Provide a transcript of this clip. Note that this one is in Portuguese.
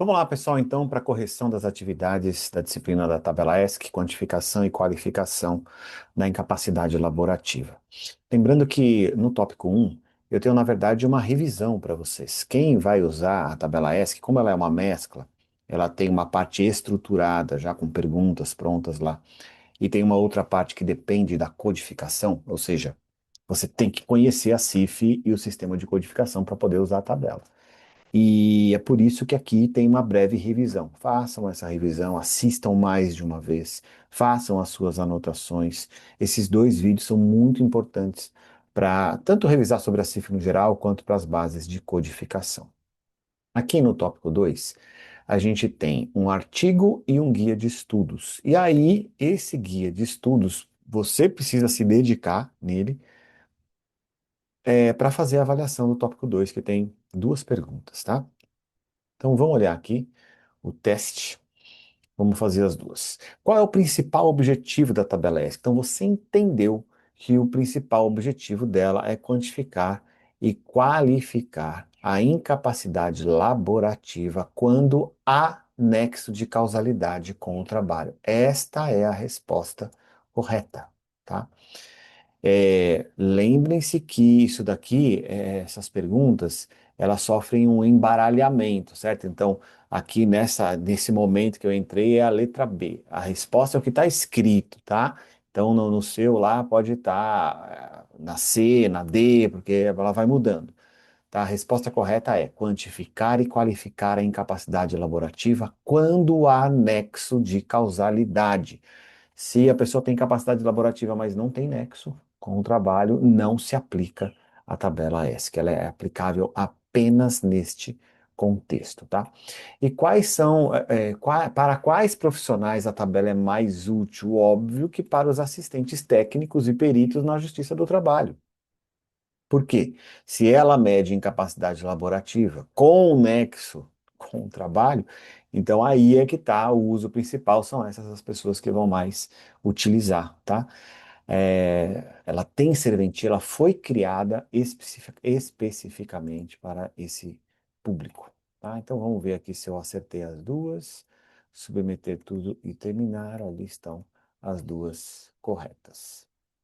Vamos lá, pessoal, então, para a correção das atividades da disciplina da tabela ESC, quantificação e qualificação da incapacidade laborativa. Lembrando que no tópico 1, eu tenho, na verdade, uma revisão para vocês. Quem vai usar a tabela ESC, como ela é uma mescla, ela tem uma parte estruturada, já com perguntas prontas lá, e tem uma outra parte que depende da codificação, ou seja, você tem que conhecer a CIF e o sistema de codificação para poder usar a tabela. E é por isso que aqui tem uma breve revisão. Façam essa revisão, assistam mais de uma vez, façam as suas anotações. Esses dois vídeos são muito importantes para tanto revisar sobre a CIF no geral, quanto para as bases de codificação. Aqui no tópico 2, a gente tem um artigo e um guia de estudos. E aí, esse guia de estudos, você precisa se dedicar nele para fazer a avaliação do tópico 2, que tem duas perguntas, tá? Então, vamos olhar aqui o teste. Vamos fazer as duas. Qual é o principal objetivo da tabela ESC? Então, você entendeu que o principal objetivo dela é quantificar e qualificar a incapacidade laborativa quando há nexo de causalidade com o trabalho. Esta é a resposta correta, tá? Lembrem-se que isso daqui, essas perguntas, elas sofrem um embaralhamento, certo? Então, aqui nesse momento que eu entrei é a letra B. A resposta é o que está escrito, tá? Então, no seu lá pode estar na C, na D, porque ela vai mudando. Tá? A resposta correta é quantificar e qualificar a incapacidade laborativa quando há nexo de causalidade. Se a pessoa tem capacidade laborativa, mas não tem nexo com o trabalho, não se aplica a tabela ESC. Ela é aplicável apenas neste contexto, tá? E quais são, para quais profissionais a tabela é mais útil? Óbvio que para os assistentes técnicos e peritos na Justiça do Trabalho. Por quê? Se ela mede incapacidade laborativa com nexo com o trabalho, então aí é que está o uso principal, são essas as pessoas que vão mais utilizar, tá? Ela tem serventia, ela foi criada especificamente para esse público, tá? Então vamos ver aqui se eu acertei as duas, submeter tudo e terminar. Ali estão as duas corretas.